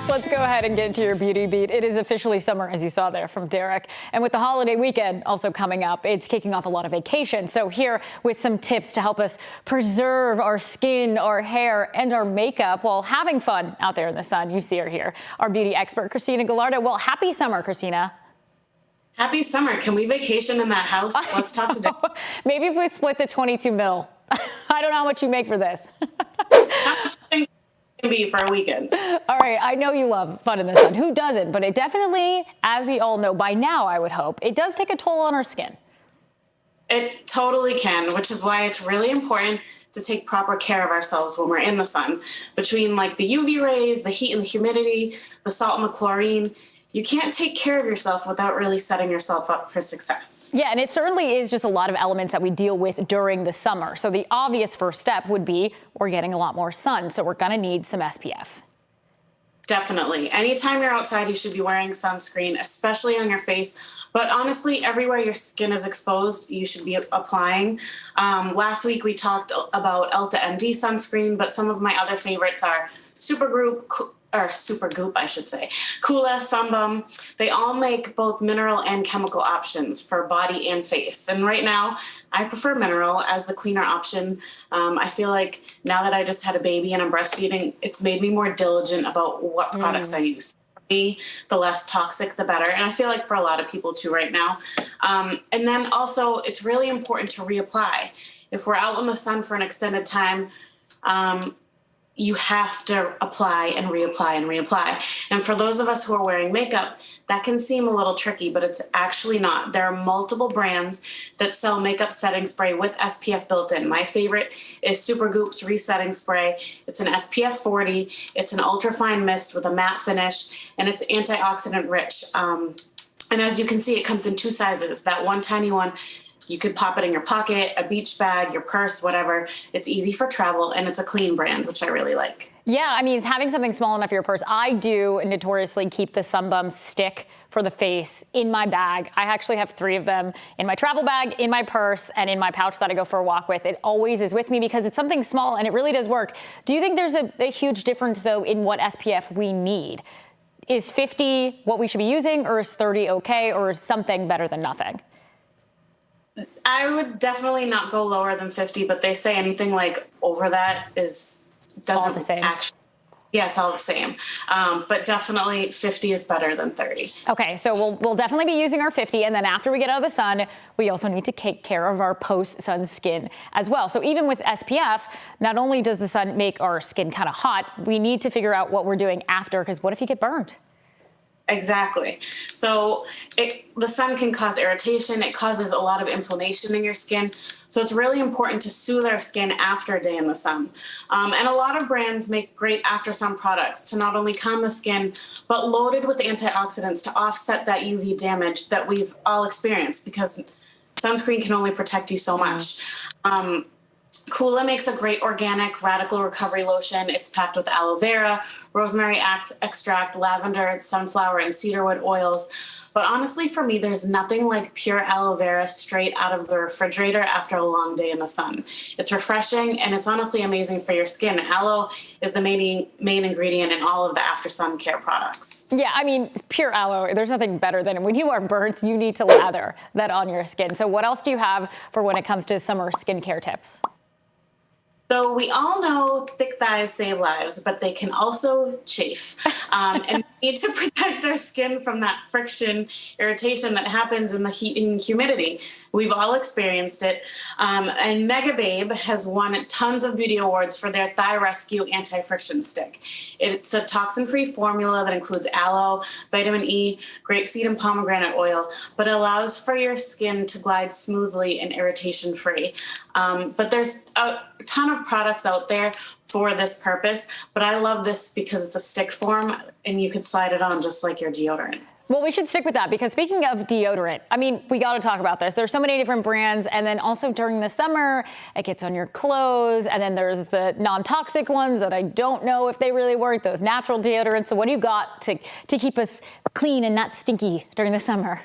Let's go ahead and get into your beauty beat. It is officially summer, as you saw there from Derek. And with the holiday weekend also coming up, it's kicking off a lot of vacations. So here with some tips to help us preserve our skin, our hair, and our makeup while having fun out there in the sun. You see her here, our beauty expert, Christina Gallardo. Well, happy summer, Christina. Happy summer. Can we vacation in that house? Let's talk today. Maybe if we split the 22 mil. I don't know how much you make for this. How much things can be for a weekend? All right, I know you love fun in the sun. Who doesn't? But it definitely, as we all know by now, I would hope, it does take a toll on our skin. It totally can, which is why it's really important to take proper care of ourselves when we're in the sun. Between like the UV rays, the heat and the humidity, the salt and the chlorine, you can't take care of yourself without really setting yourself up for success. Yeah, and it certainly is just a lot of elements that we deal with during the summer. So the obvious first step would be we're getting a lot more sun. So we're gonna need some SPF. Definitely. Anytime you're outside, you should be wearing sunscreen, especially on your face. But honestly, everywhere your skin is exposed, you should be applying. Last week, we talked about Elta MD sunscreen, but some of my other favorites are Supergoop, I should say, Kula, Sunbum. They all make both mineral and chemical options for body and face. And right now, I prefer mineral as the cleaner option. I feel like now that I just had a baby and I'm breastfeeding, it's made me more diligent about what products I use. For me, the less toxic, the better. And I feel like for a lot of people too right now. And then also, it's really important to reapply. If we're out in the sun for an extended time, you have to apply and reapply and reapply. And for those of us who are wearing makeup, that can seem a little tricky, but it's actually not. There are multiple brands that sell makeup setting spray with SPF built in. My favorite is Supergoop's Resetting Spray. It's an SPF 40. It's an ultrafine mist with a matte finish, and it's antioxidant rich. And as you can see, it comes in two sizes. That one tiny one, you could pop it in your pocket, a beach bag, your purse, whatever. It's easy for travel, and it's a clean brand, which I really like. Yeah, I mean, having something small enough for your purse. I do notoriously keep the Sunbum stick for the face in my bag. I actually have 3 of them in my travel bag, in my purse, and in my pouch that I go for a walk with. It always is with me because it's something small, and it really does work. Do you think there's a huge difference, though, in what SPF we need? Is 50 what we should be using, or is 30 okay, or is something better than nothing? I would definitely not go lower than 50, but they say anything like over that doesn't all the same. Actually. Yeah, it's all the same. But definitely 50 is better than 30. Okay, so we'll definitely be using our 50, and then after we get out of the sun, we also need to take care of our post-sun skin as well. So even with SPF, not only does the sun make our skin kind of hot, we need to figure out what we're doing after, because what if you get burned? Exactly. So the sun can cause irritation. It causes a lot of inflammation in your skin. So it's really important to soothe our skin after a day in the sun. And a lot of brands make great after sun products to not only calm the skin, but loaded with antioxidants to offset that UV damage that we've all experienced, because sunscreen can only protect you so much. Kula makes a great organic radical recovery lotion. It's packed with aloe vera, rosemary extract, lavender, sunflower, and cedarwood oils. But honestly, for me, there's nothing like pure aloe vera straight out of the refrigerator after a long day in the sun. It's refreshing, and it's honestly amazing for your skin. Aloe is the main ingredient in all of the after sun care products. Yeah, I mean, pure aloe, there's nothing better than it. When you are burnt, you need to lather that on your skin. So what else do you have for when it comes to summer skincare tips? So we all know thick thighs save lives, but they can also chafe. And we need to protect our skin from that friction, irritation that happens in the heat and humidity. We've all experienced it. And Mega Babe has won tons of beauty awards for their Thigh Rescue Anti-Friction Stick. It's a toxin-free formula that includes aloe, vitamin E, grapeseed, and pomegranate oil, but allows for your skin to glide smoothly and irritation-free. But there's a ton of products out there for this purpose, but I love this because it's a stick form and you could slide it on just like your deodorant. Well, we should stick with that, because speaking of deodorant, I mean, we got to talk about this. There's so many different brands, and then also during the summer, it gets on your clothes, and then there's the non-toxic ones that I don't know if they really work, those natural deodorants. So what do you got to keep us clean and not stinky during the summer?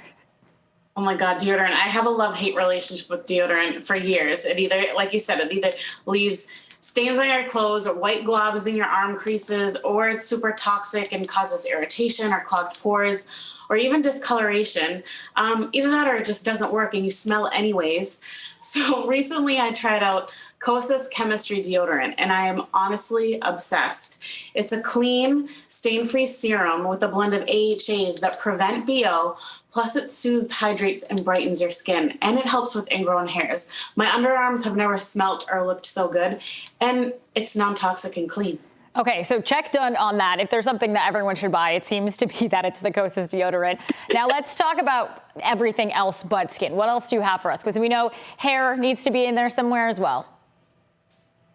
Oh my God, deodorant. I have a love-hate relationship with deodorant for years. It either, like you said, it either leaves stains on your clothes or white globs in your arm creases, or it's super toxic and causes irritation or clogged pores, or even discoloration. Either that or it just doesn't work and you smell anyways. So recently I tried out Kosas Chemistry Deodorant, and I am honestly obsessed. It's a clean, stain-free serum with a blend of AHAs that prevent BO, plus it soothes, hydrates, and brightens your skin, and it helps with ingrown hairs. My underarms have never smelt or looked so good, and it's non-toxic and clean. Okay, so check done on that. If there's something that everyone should buy, it seems to be that it's the Kosas deodorant. Now let's talk about everything else but skin. What else do you have for us? Because we know hair needs to be in there somewhere as well.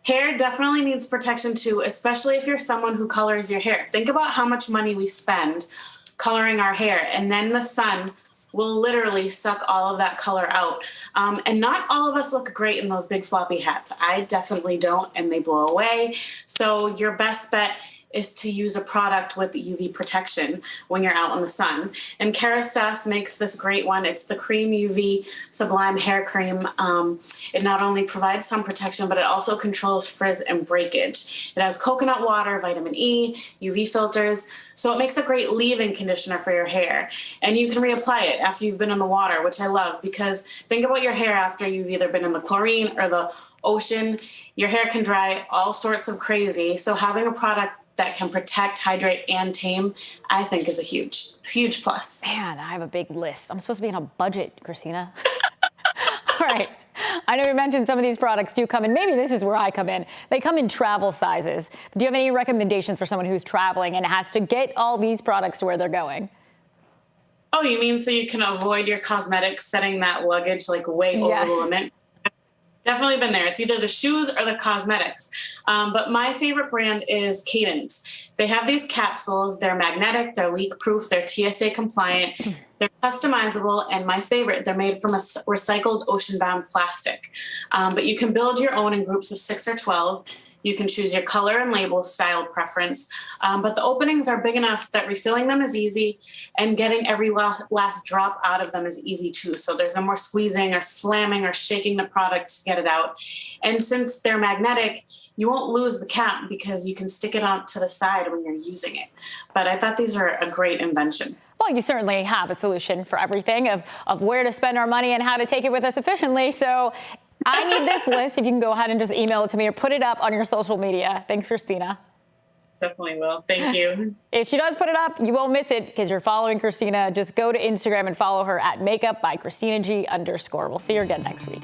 Hair definitely needs protection too, especially if you're someone who colors your hair. Think about how much money we spend coloring our hair, and then the sun will literally suck all of that color out. And not all of us look great in those big floppy hats. I definitely don't, and they blow away. So your best bet is to use a product with UV protection when you're out in the sun. And Kerastase makes this great one. It's the Cream UV Sublime Hair Cream. It not only provides sun protection, but it also controls frizz and breakage. It has coconut water, vitamin E, UV filters, so it makes a great leave-in conditioner for your hair. And you can reapply it after you've been in the water, which I love, because think about your hair after you've either been in the chlorine or the ocean. Your hair can dry all sorts of crazy, so having a product that can protect, hydrate, and tame, I think is a huge, huge plus. Man, I have a big list. I'm supposed to be on a budget, Christina. All right. I know you mentioned some of these products do come in. Maybe this is where I come in. They come in travel sizes. Do you have any recommendations for someone who's traveling and has to get all these products to where they're going? Oh, you mean so you can avoid your cosmetics setting that luggage like way over the limit? Definitely been there. It's either the shoes or the cosmetics. But my favorite brand is Cadence. They have these capsules. They're magnetic, they're leak-proof, they're TSA compliant, they're customizable, and my favorite, they're made from a recycled ocean-bound plastic. But you can build your own in groups of 6 or 12. You can choose your color and label style preference, but the openings are big enough that refilling them is easy, and getting every last drop out of them is easy too. So there's no more squeezing or slamming or shaking the product to get it out. And since they're magnetic, you won't lose the cap because you can stick it on to the side when you're using it. But I thought these are a great invention. Well, you certainly have a solution for everything of where to spend our money and how to take it with us efficiently. So I need this list. If you can go ahead and just email it to me or put it up on your social media. Thanks, Christina. Definitely will. Thank you. If she does put it up, you won't miss it because you're following Christina. Just go to Instagram and follow her at makeupbyChristinaG_. We'll see you again next week.